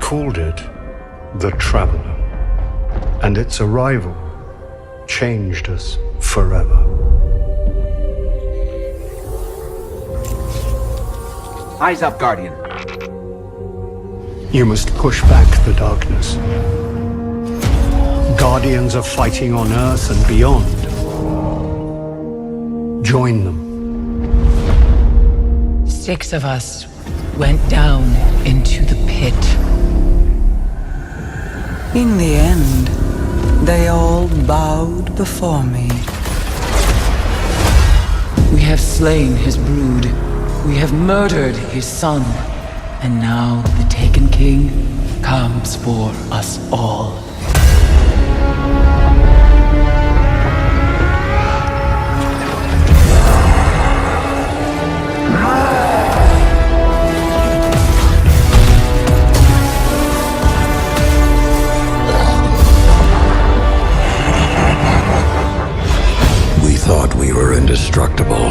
called it the Traveler, and its arrival changed us forever. Eyes up, Guardian. You must push back the darkness. Guardians are fighting on Earth and beyond. Join them. 6 of us went down into the pit. In the end, they all bowed before me. We have slain his brood. We have murdered his son. And now the Taken King comes for us all. We thought we were indestructible.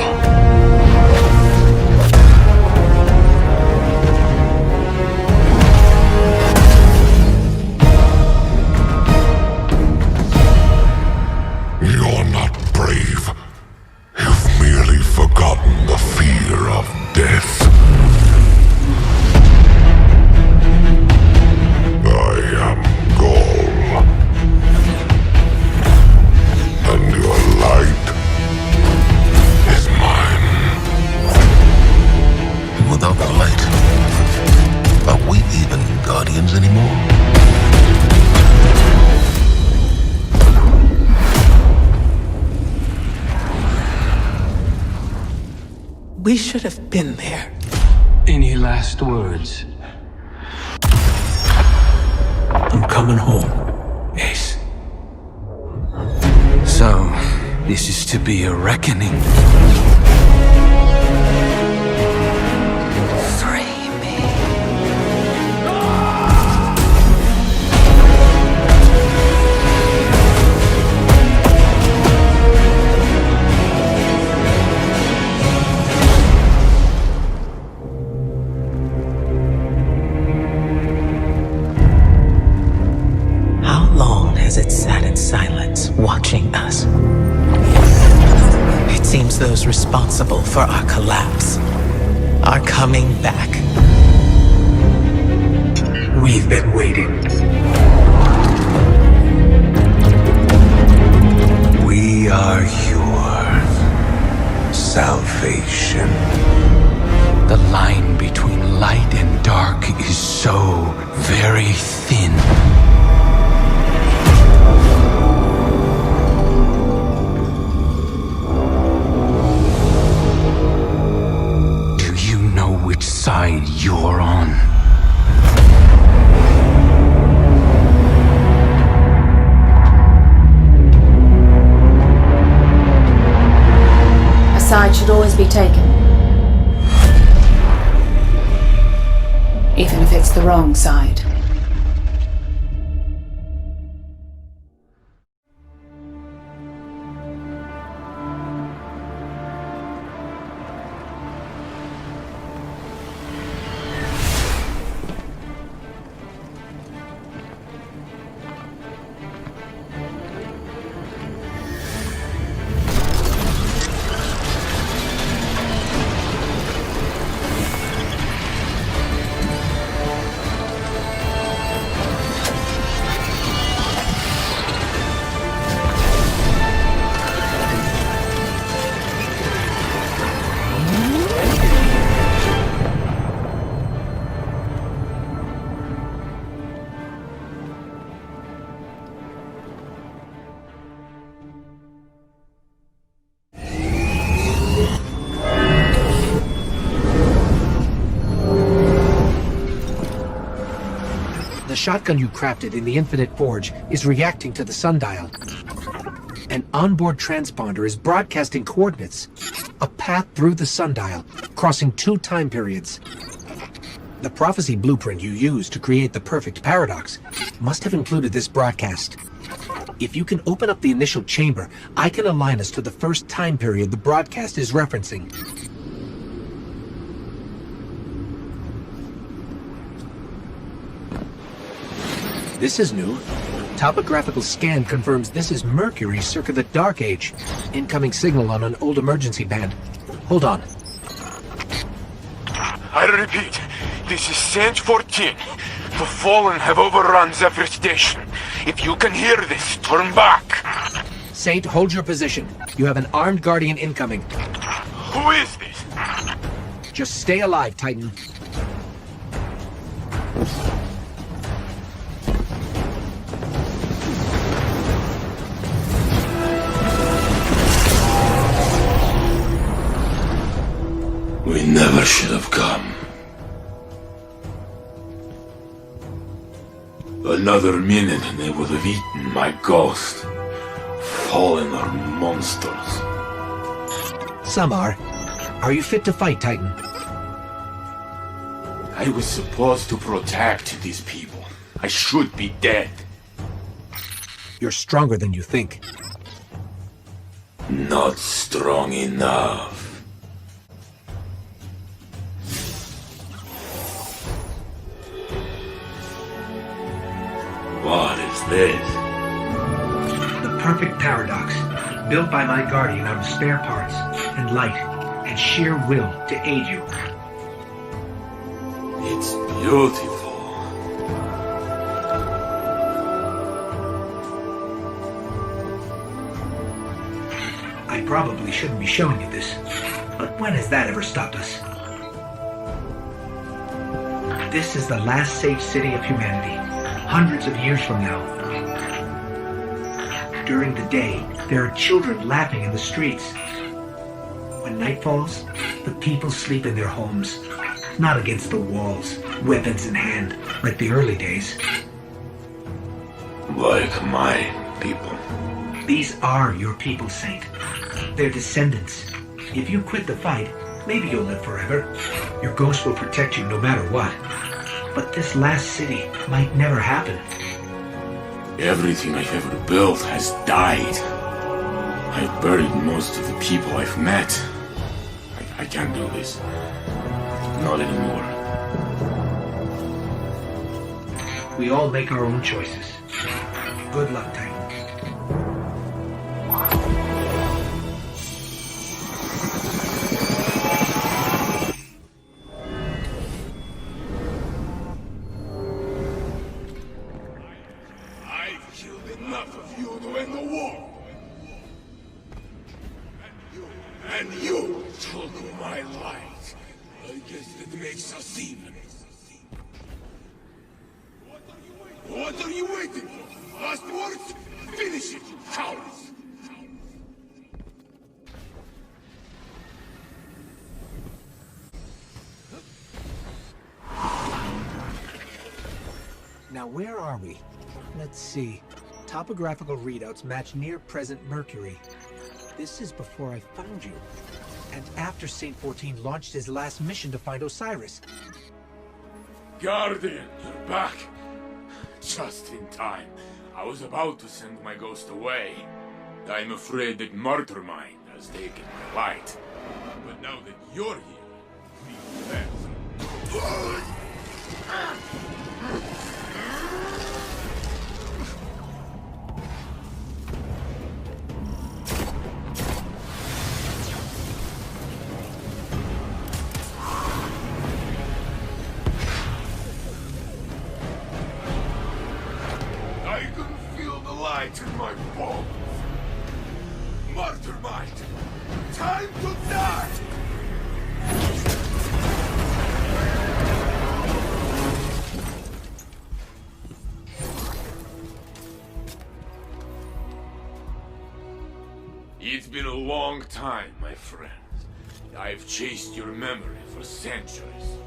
You're not brave. You've merely forgotten the fear of death. I am Gaul. And your light is mine. Without the light, are we even Guardians anymore? We should have been there. Any last words? I'm coming home, Ace. So, this is to be a reckoning. Free me. How long has it sat in silence, watching us? It seems those responsible for our collapse are coming back. We've been waiting. We are your salvation. The line between light and dark is so very thin. Do you know which side you're on? A side should always be taken. Even if it's the wrong side. The shotgun you crafted in the Infinite Forge is reacting to the sundial. An onboard transponder is broadcasting coordinates. A path through the sundial, crossing 2 time periods. The prophecy blueprint you used to create the perfect paradox must have included this broadcast. If you can open up the initial chamber, I can align us to the first time period the broadcast is referencing. This is new. Topographical scan confirms this is Mercury circa the Dark Age. Incoming signal on an old emergency band. Hold on. I repeat, this is Saint 14. The Fallen have overrun Zephyr Station. If you can hear this, turn back. Saint, hold your position. You have an armed Guardian incoming. Who is this? Just stay alive, Titan. We never should have come. Another minute and they would have eaten my ghost. Fallen are monsters. Some are. Are you fit to fight, Titan? I was supposed to protect these people. I should be dead. You're stronger than you think. Not strong enough. What is this? The perfect paradox, built by my Guardian out of spare parts, and light, and sheer will to aid you. It's beautiful. I probably shouldn't be showing you this, but when has that ever stopped us? This is the last safe city of humanity, hundreds of years from now. During the day, there are children laughing in the streets. When night falls, the people sleep in their homes, not against the walls, weapons in hand, like the early days. Like my people. These are your people, Saint. They're descendants. If you quit the fight, maybe you'll live forever. Your ghost will protect you no matter what. But this last city might never happen. Everything I've ever built has died. I've buried most of the people I've met. I can't do this. Not anymore. We all make our own choices. Good luck, Titan. I've killed enough of you to end the war. And you took my light. I guess that makes us even. What are you waiting for? Last words? Finish it, cowards! Now where are we? Let's see. Topographical readouts match near-present Mercury. This is before I found you. And after Saint 14 launched his last mission to find Osiris. Guardian, you're back. Just in time. I was about to send my ghost away. I'm afraid that Martyrmind has taken my light. But now that you're here, we have. I can feel the light in my bones. Martyrmind! Time to die! It's been a long time, my friends. I've chased your memory for centuries.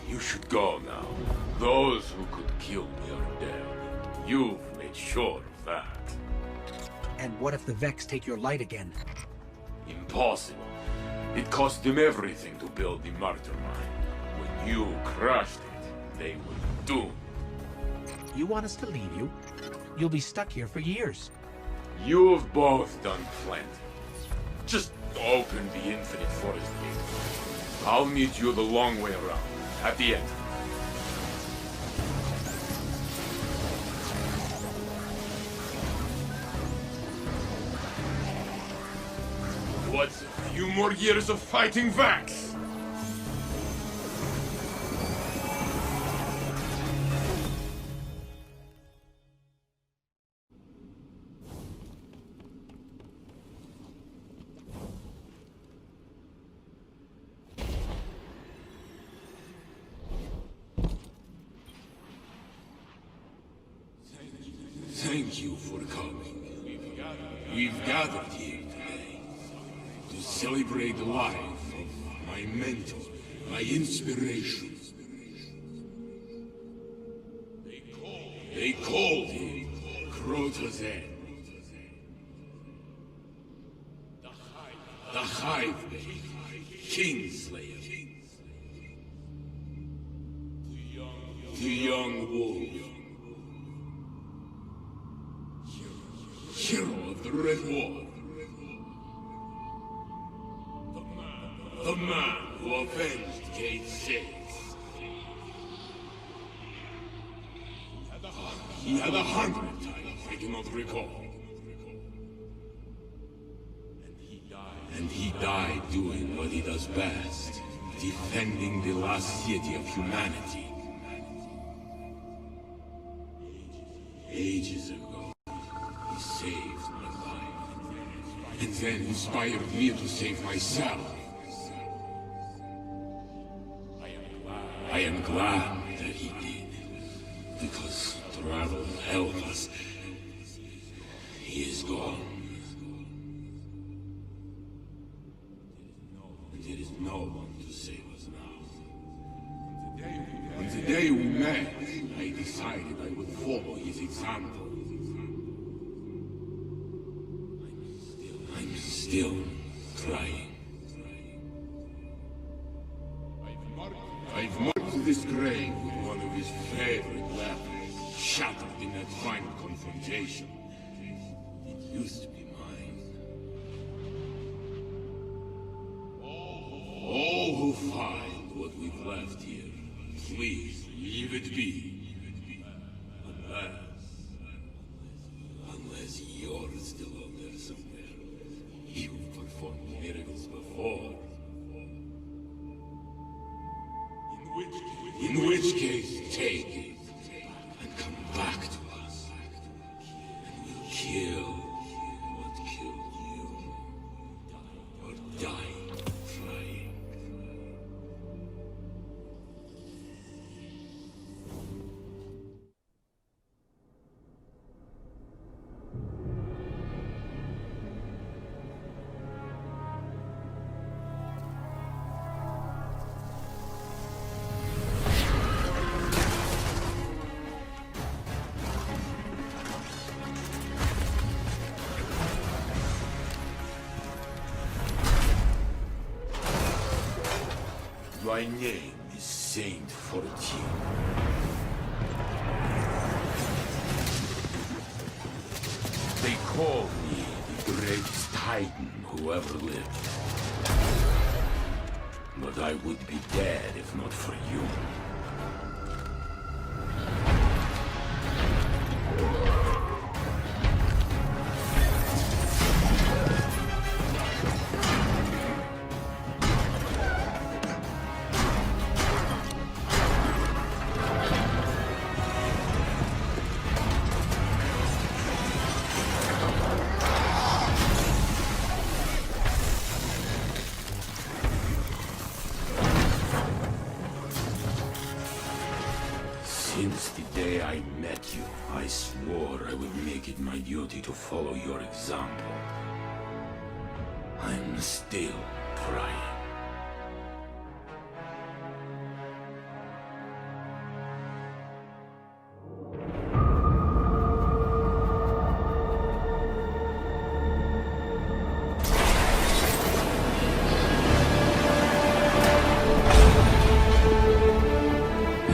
You should go now. Those who could kill me are dead. You've made sure of that. And what if the Vex take your light again? Impossible. It cost them everything to build the Martyrmind. When you crushed it, they were doomed. You want us to leave you? You'll be stuck here for years. You've both done plenty. Just open the Infinite Forest gate. I'll meet you the long way around, at the end. What's a few more years of fighting Vax? Thank you for coming. We've gathered here today to celebrate the life of my mentor, my inspiration. They called him Crota's End. The Hive-Bane, Kingslayer. The young wolf. Hero of the Red War. The man who avenged Kate Shades. He had 100 times, I do not recall. And he died doing what he does best, defending the last city of humanity. Ages ago, he saved my life, and then inspired me to save myself. I am glad that he did, because travel helped us. He is gone. And there is no one to save us now. On the day we met, I decided I would follow his example. I'm still trying. I've marked this grave with one of his favorite weapons, shattered in that final confrontation. It used to be mine. All who find what we've left here, please leave it be. Unless you're still out there somewhere. You've performed miracles before. In which case, take it and come back to us. And we'll kill what killed you. Or die trying. My name is Saint 14. They call me the greatest titan who ever lived. But I would be dead if not for you. Since the day I met you, I swore I would make it my duty to follow your example. I'm still trying.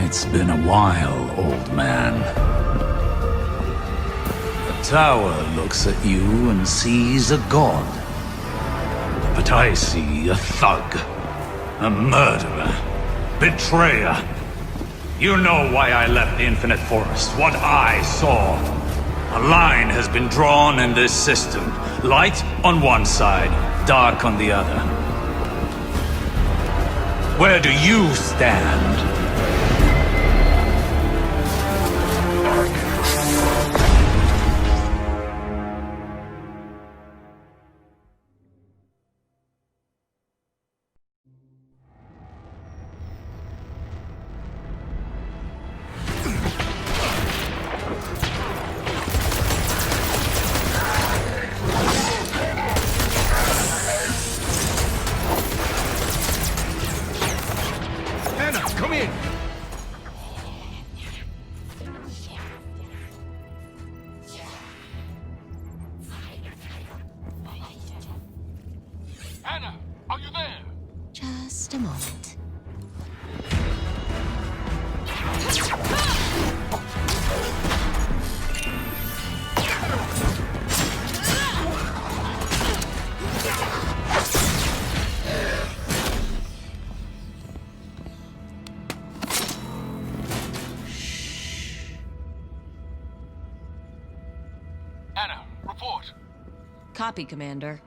It's been a while, old man. The tower looks at you and sees a god. But I see a thug, a murderer, betrayer. You know why I left the Infinite Forest, what I saw. A line has been drawn in this system. Light on one side, dark on the other. Where do you stand? Just a moment. Anna, report. Copy, Commander.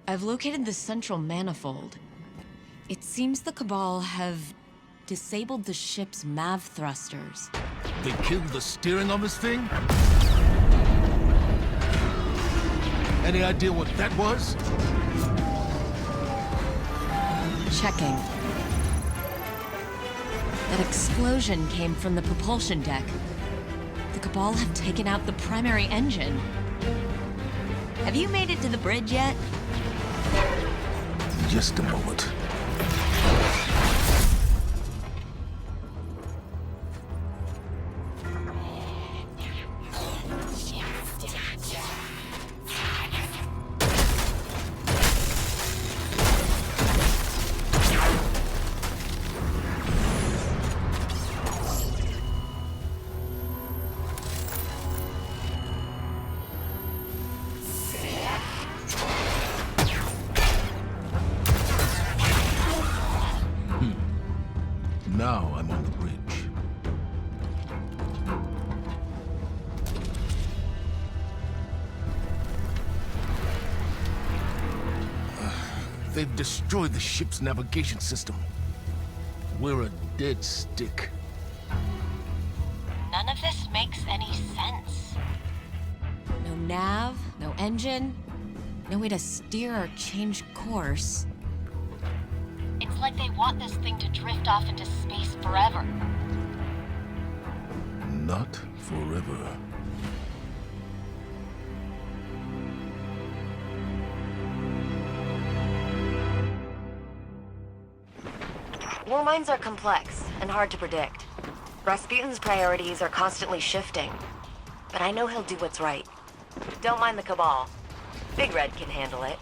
I've located the central manifold. It seems the Cabal have disabled the ship's MAV thrusters. They killed the steering of this thing? Any idea what that was? Checking. That explosion came from the propulsion deck. The Cabal have taken out the primary engine. Have you made it to the bridge yet? Just a moment. Now I'm on the bridge. They've destroyed the ship's navigation system. We're a dead stick. None of this makes any sense. No nav, no engine, no way to steer or change course. It's like they want this thing to drift off into space forever. Not forever. War mines are complex and hard to predict. Rasputin's priorities are constantly shifting. But I know he'll do what's right. Don't mind the Cabal. Big Red can handle it.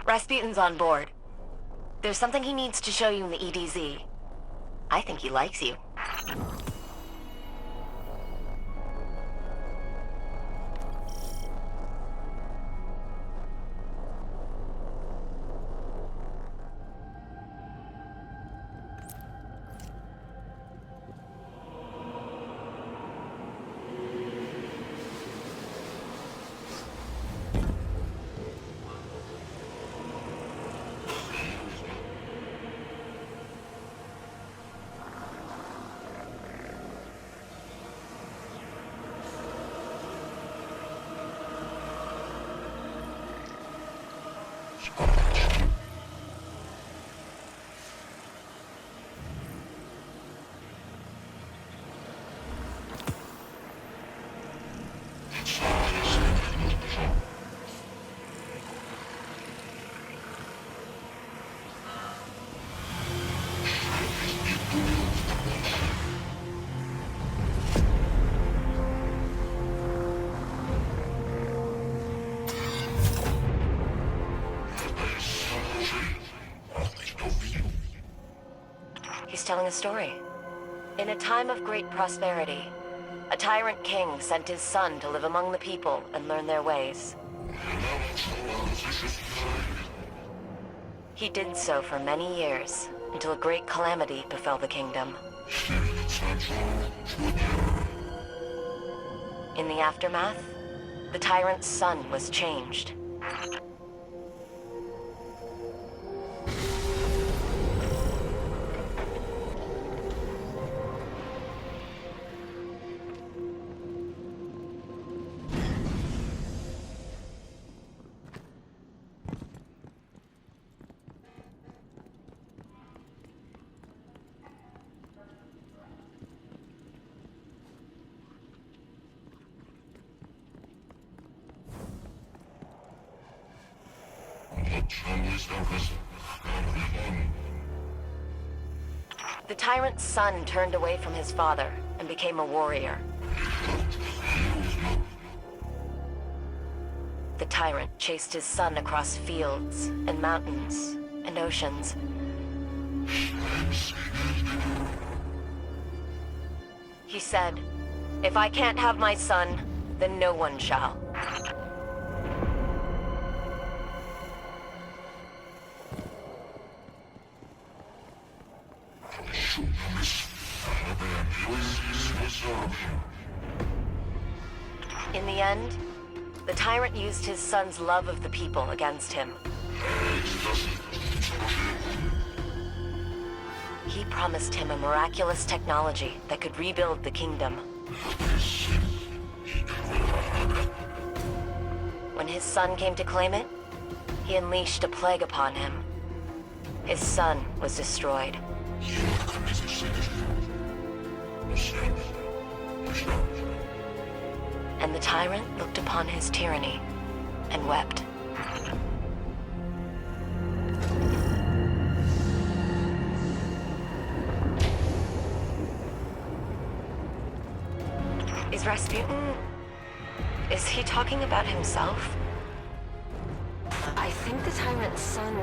Rasputin's on board. There's something he needs to show you in the EDZ. I think he likes you. telling a story. In a time of great prosperity, a tyrant king sent his son to live among the people and learn their ways. He did so for many years, until a great calamity befell the kingdom. In the aftermath, the tyrant's son was changed. The tyrant's son turned away from his father and became a warrior. The tyrant chased his son across fields and mountains and oceans. He said, "If I can't have my son, then no one shall." In the end, the tyrant used his son's love of the people against him. He promised him a miraculous technology that could rebuild the kingdom. When his son came to claim it, he unleashed a plague upon him. His son was destroyed. And the tyrant looked upon his tyranny and wept. Is Rasputin... is he talking about himself? I think the tyrant's son...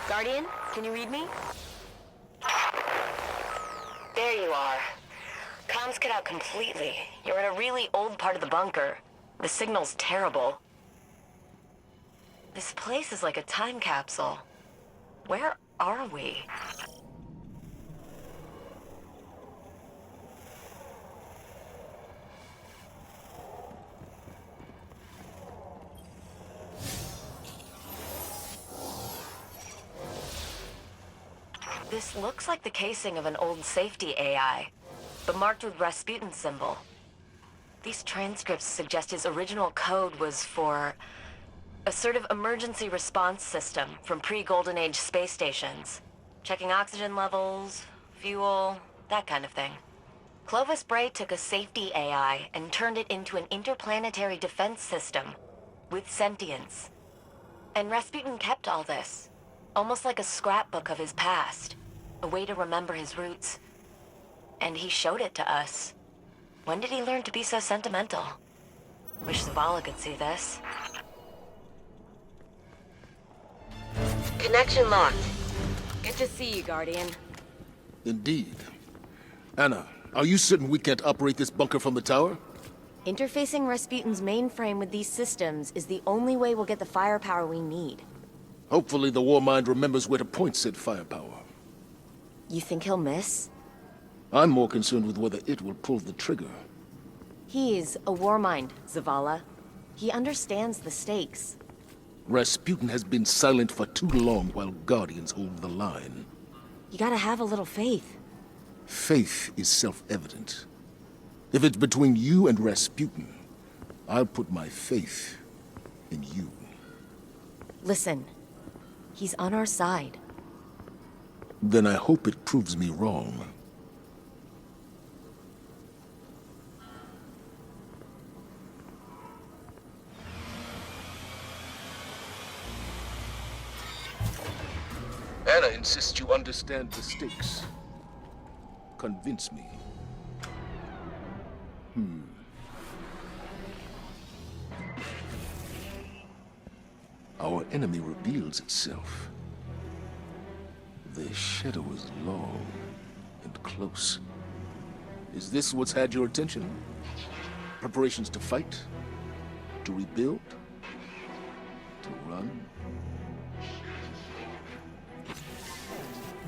Guardian, can you read me? There you are. Comms cut out completely. You're in a really old part of the bunker. The signal's terrible. This place is like a time capsule. Where are we? This looks like the casing of an old safety AI, but marked with Rasputin's symbol. These transcripts suggest his original code was for a sort of emergency response system from pre-Golden Age space stations. Checking oxygen levels, fuel, that kind of thing. Clovis Bray took a safety AI and turned it into an interplanetary defense system with sentience. And Rasputin kept all this, almost like a scrapbook of his past. A way to remember his roots. And he showed it to us. When did he learn to be so sentimental? Wish Zavala could see this. Connection locked. Good to see you, Guardian. Indeed. Anna, are you certain we can't operate this bunker from the tower? Interfacing Rasputin's mainframe with these systems is the only way we'll get the firepower we need. Hopefully the War Mind remembers where to point said firepower. You think he'll miss? I'm more concerned with whether it will pull the trigger. He's a war mind, Zavala. He understands the stakes. Rasputin has been silent for too long while Guardians hold the line. You gotta have a little faith. Faith is self-evident. If it's between you and Rasputin, I'll put my faith in you. Listen, he's on our side. Then I hope it proves me wrong. Anna insists you understand the stakes. Convince me. Our enemy reveals itself. Their shadow is long and close. Is this what's had your attention? Preparations to fight? To rebuild? To run?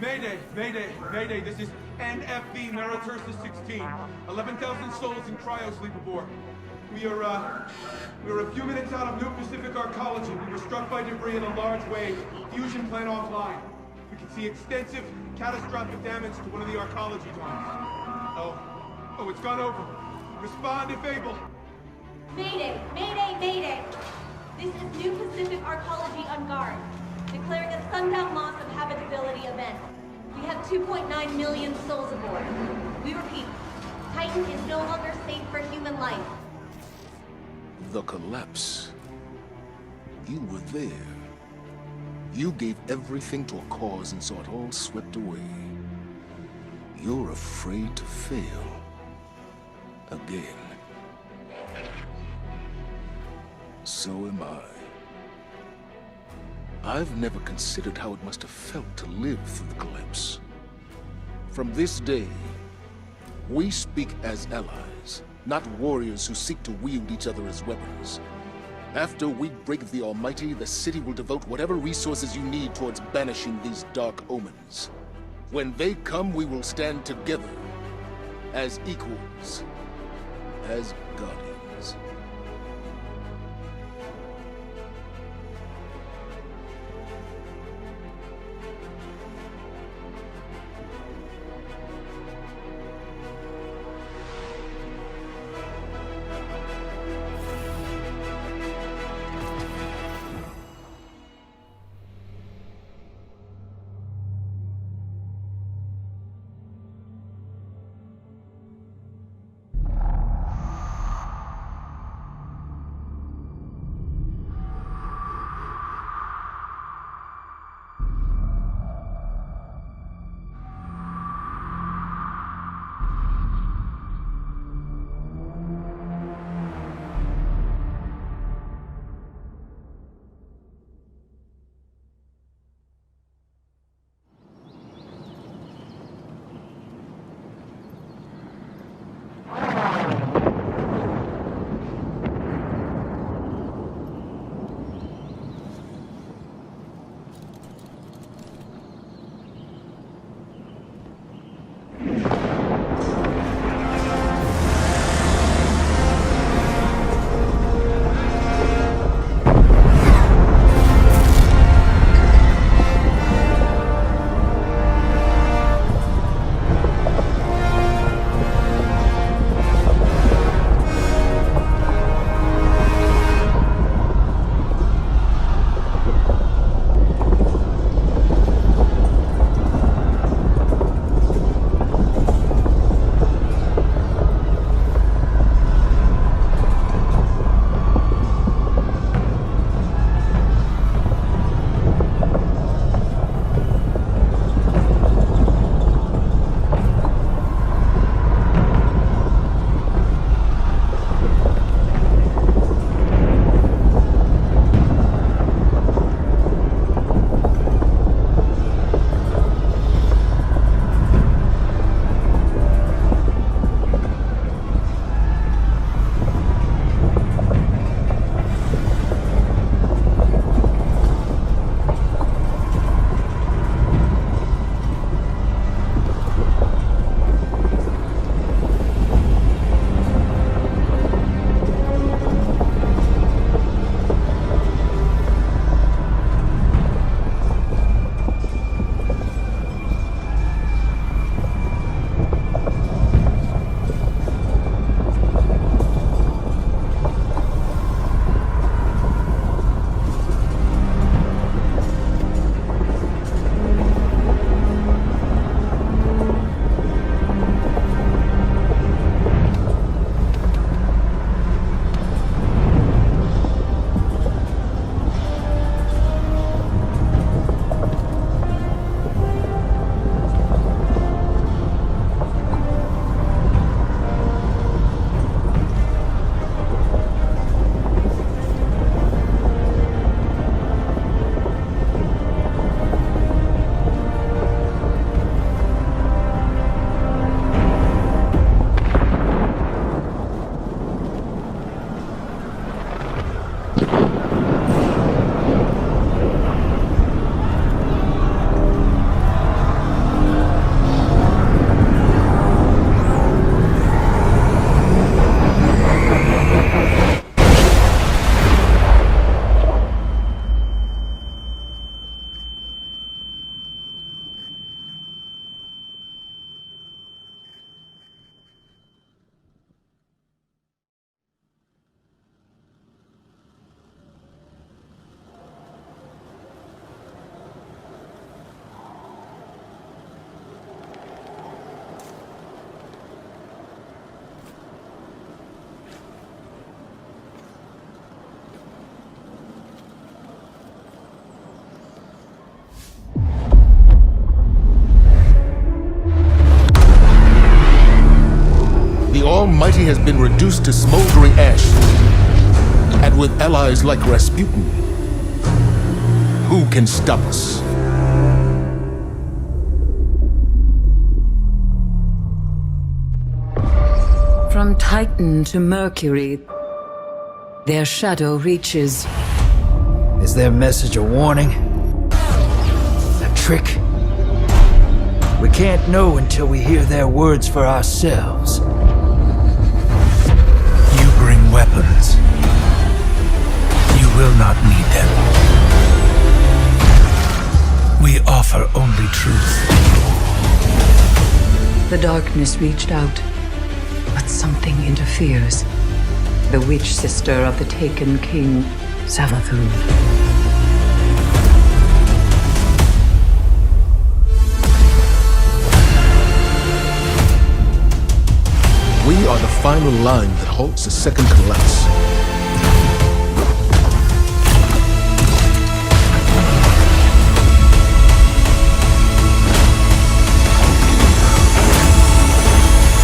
Mayday! Mayday! Mayday! This is NFV Maritursa 16. 11,000 souls in cryo-sleep aboard. We're a few minutes out of New Pacific Arcology. We were struck by debris in a large wave. Fusion plant offline. We can see extensive, catastrophic damage to one of the arcology domes. Oh, it's gone over. Respond if able. Mayday! Mayday! Mayday! This is New Pacific Arcology on guard. Declaring a sundown loss of habitability event. We have 2.9 million souls aboard. We repeat, Titan is no longer safe for human life. The collapse. You were there. You gave everything to a cause and saw it all swept away. You're afraid to fail. Again. So am I. I've never considered how it must have felt to live through the collapse. From this day, we speak as allies, not warriors who seek to wield each other as weapons. After we break the Allmighty, the city will devote whatever resources you need towards banishing these dark omens. When they come, we will stand together, as equals, as guardians. Allmighty has been reduced to smoldering ash. And with allies like Rasputin, who can stop us? From Titan to Mercury, their shadow reaches. Is their message a warning? A trick? We can't know until we hear their words for ourselves. You bring weapons. You will not need them. We offer only truth. The darkness reached out, but something interferes. The witch sister of the taken king, Saavatnun. We are the final line that halts the second collapse.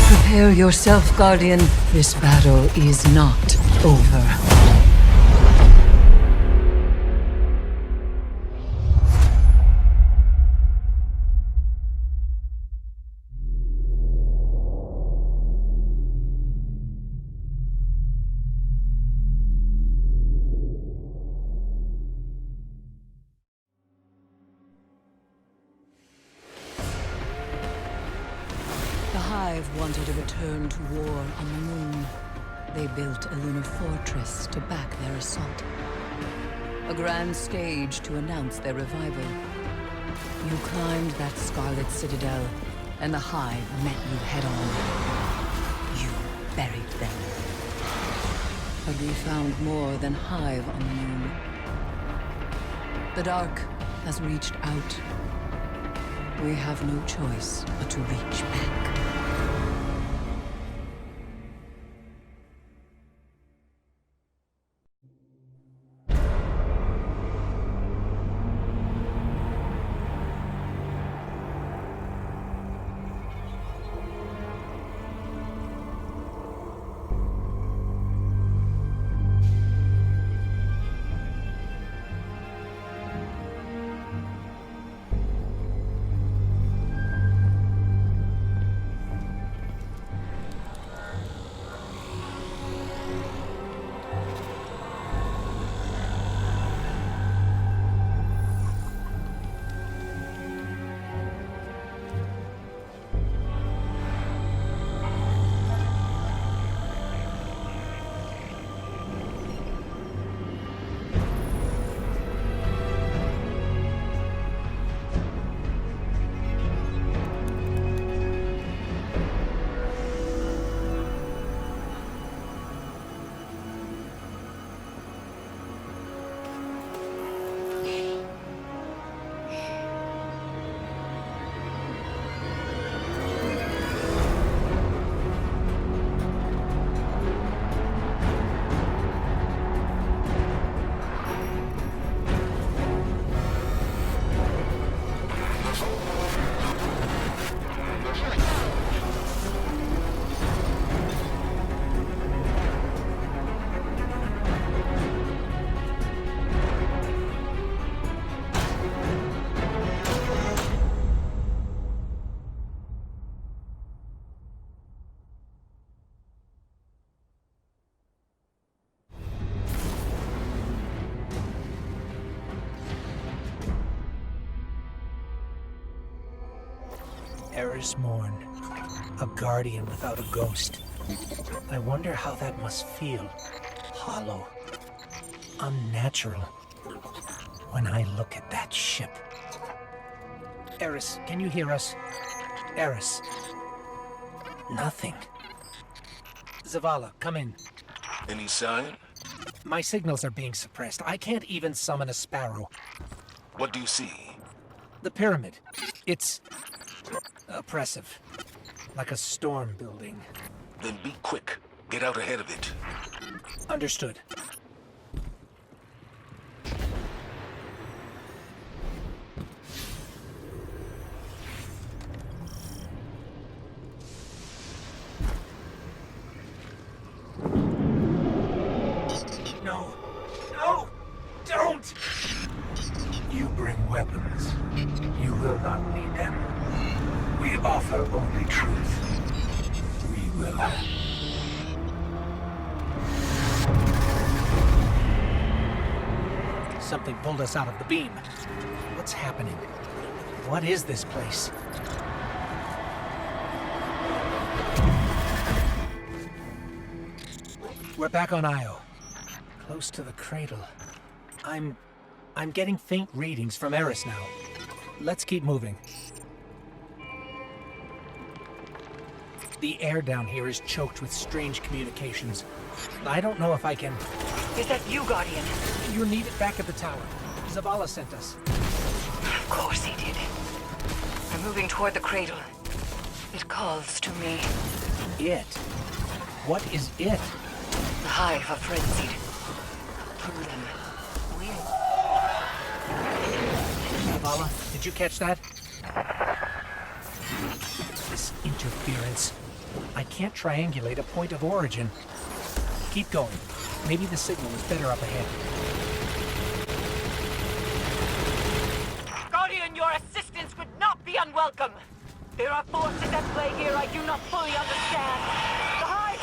Prepare yourself, Guardian. This battle is not over. Wanted a return to war on the moon. They built a lunar fortress to back their assault. A grand stage to announce their revival. You climbed that scarlet citadel, and the Hive met you head-on. You buried them. But we found more than Hive on the moon. The dark has reached out. We have no choice but to reach back. Eris Morn, a guardian without a ghost. I wonder how that must feel. Hollow. Unnatural. When I look at that ship. Eris, can you hear us? Eris. Nothing. Zavala, come in. Any sign? My signals are being suppressed. I can't even summon a sparrow. What do you see? The pyramid. It's oppressive. Like a storm building. Then be quick. Get out ahead of it. Understood. something pulled us out of the beam. What's happening? What is this place? We're back on Io. Close to the cradle. I'm getting faint readings from Eris now. Let's keep moving. The air down here is choked with strange communications. I don't know if I can... Is that you, Guardian? You're needed back at the tower. Zavala sent us. Of course he did. I'm moving toward the cradle. It calls to me. It? What is it? The hive of frenzied. Through them. Zavala, did you catch that? This interference. I can't triangulate a point of origin. Keep going. Maybe the signal is better up ahead. Guardian, your assistance would not be unwelcome. There are forces at play here I do not fully understand. The hive!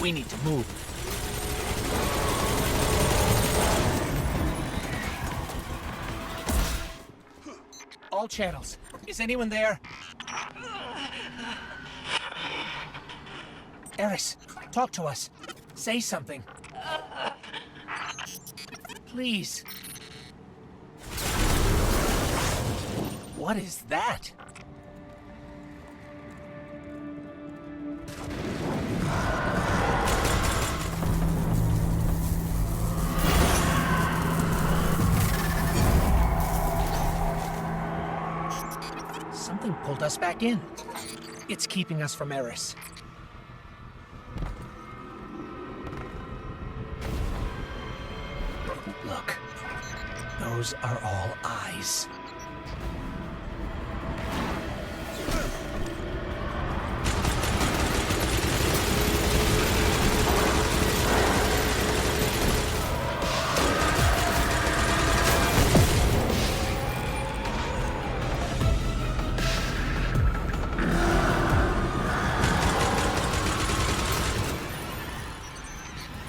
We need to move. All channels. Is anyone there? Eris, talk to us. Say something. Please. What is that? Something pulled us back in. It's keeping us from Eris. Look. Those are all eyes.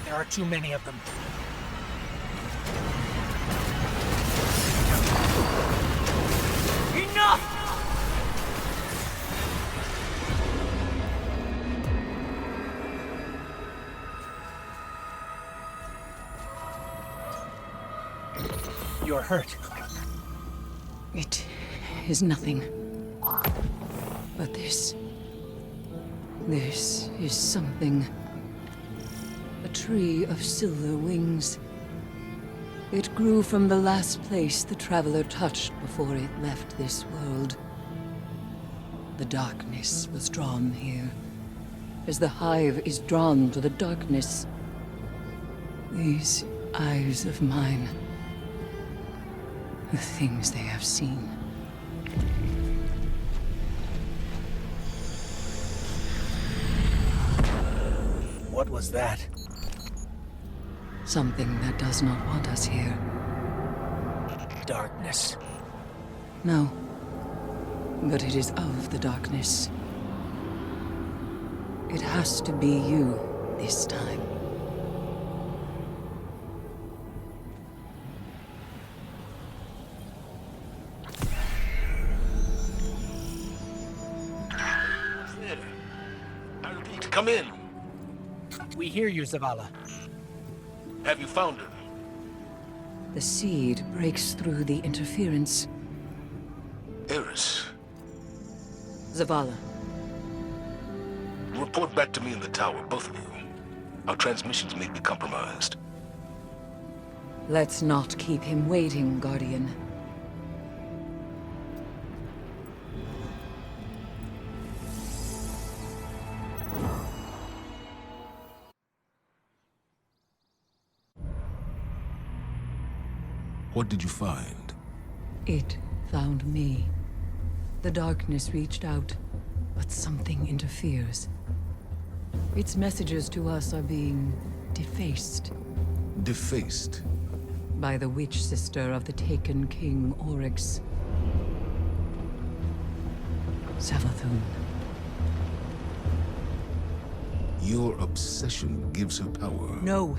There are too many of them. Enough! You're hurt. It is nothing. But this is something. A tree of silver wings. It grew from the last place the traveler touched before it left this world. The darkness was drawn here, as the hive is drawn to the darkness. These eyes of mine, the things they have seen. What was that? Something that does not want us here. Darkness. No. But it is of the darkness. It has to be you this time. I repeat, come in. We hear you, Zavala. Have you found her? The seed breaks through the interference. Eris. Zavala. Report back to me in the tower, both of you. Our transmissions may be compromised. Let's not keep him waiting, Guardian. What did you find? It found me. The darkness reached out, but something interferes. Its messages to us are being defaced. Defaced? By the witch sister of the taken King Oryx. Saavatnun. Your obsession gives her power. No.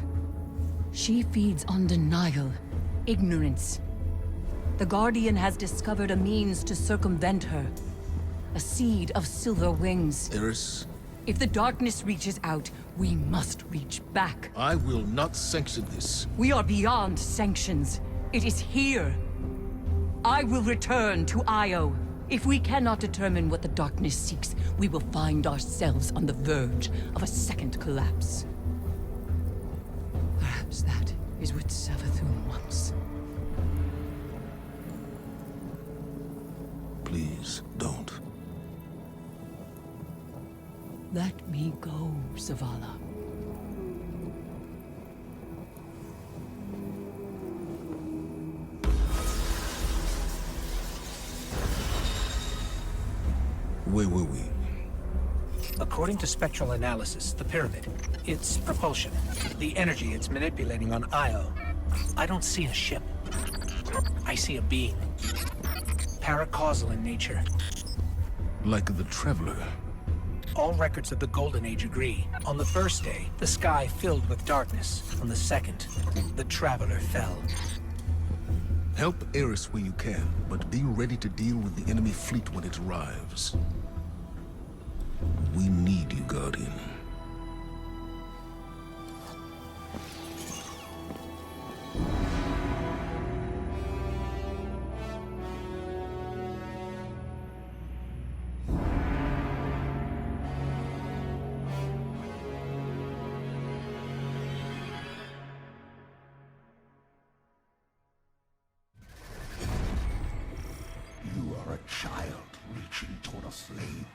She feeds on denial, ignorance. The Guardian has discovered a means to circumvent her. A seed of silver wings. Eris? If the darkness reaches out, we must reach back. I will not sanction this. We are beyond sanctions. It is here. I will return to Io. If we cannot determine what the darkness seeks, we will find ourselves on the verge of a second collapse. Perhaps that is what Saavatnun wants. Please, don't. Let me go, Zavala. Where were we? According to spectral analysis, the pyramid, its propulsion, the energy it's manipulating on Io, I don't see a ship. I see a being. Paracausal in nature. Like the Traveler. All records of the Golden Age agree. On the first day, the sky filled with darkness. On the second, the Traveler fell. Help Eris where you can, but be ready to deal with the enemy fleet when it arrives. We need you, Guardian. You are a child reaching toward a flame.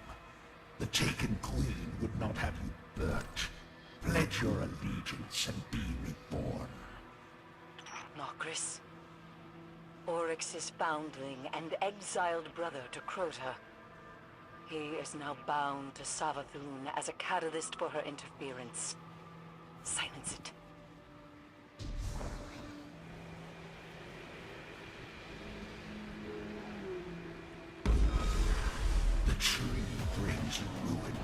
The taken queen would not have you burnt. Pledge your allegiance and be reborn. Nokris. Oryx's foundling and exiled brother to Crota. He is now bound to Saavatnun as a catalyst for her interference. Silence it. The tree brings ruin.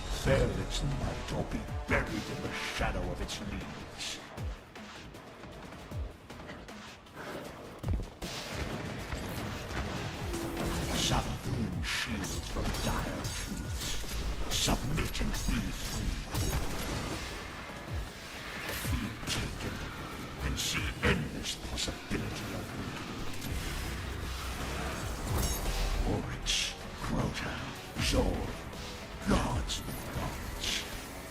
Fell its light or be buried in the shadow of its leaves. Saavatnun shield from dire truths. Submit and be free. Feel taken and see endless possibility of rebirth. Oryx, Crota, Zor, gods with gods.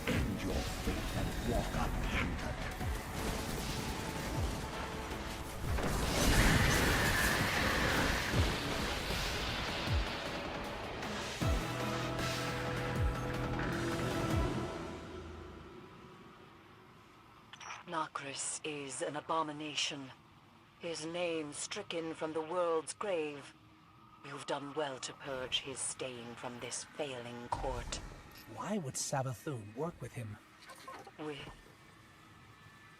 End your fate and walk unhindered. Nokris is an abomination. His name stricken from the world's grave. You've done well to purge his stain from this failing court. Why would Saavatnun work with him?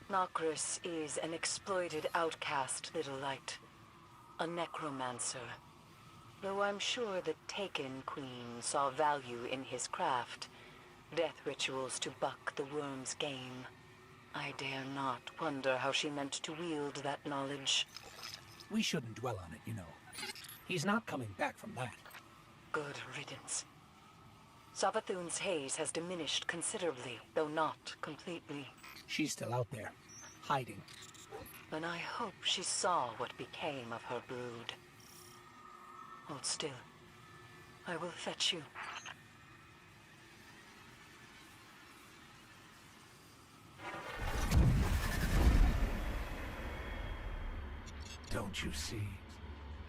Nokris is an exploited outcast, Little Light. A necromancer. Though I'm sure the Taken Queen saw value in his craft. Death rituals to buck the worm's game. I dare not wonder how she meant to wield that knowledge. We shouldn't dwell on it, you know. He's not coming back from that. Good riddance. Saavatnun's haze has diminished considerably, though not completely. She's still out there, hiding. And I hope she saw what became of her brood. Hold still. I will fetch you. Don't you see?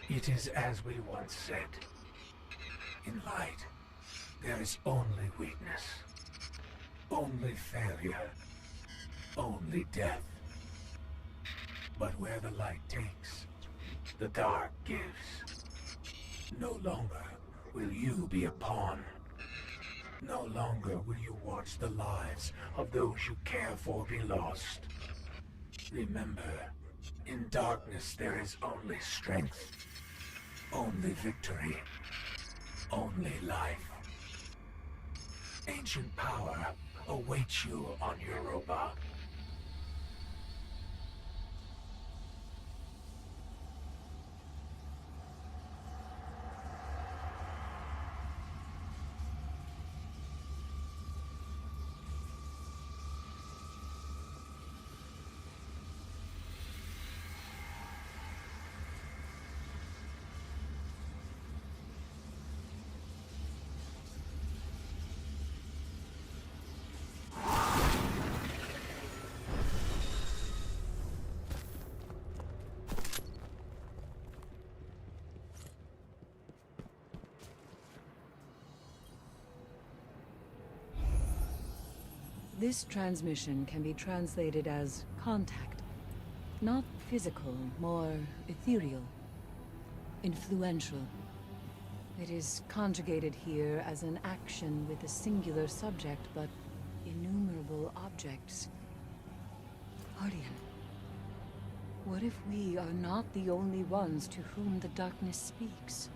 It is as we once said. In light, there is only weakness, only failure, only death. But where the light takes, the dark gives. No longer will you be a pawn. No longer will you watch the lives of those you care for be lost. Remember, in darkness there is only strength, only victory, only life. Ancient power awaits you on Europa. This transmission can be translated as contact. Not physical, more ethereal. Influential. It is conjugated here as an action with a singular subject, but innumerable objects. Guardian, what if we are not the only ones to whom the darkness speaks?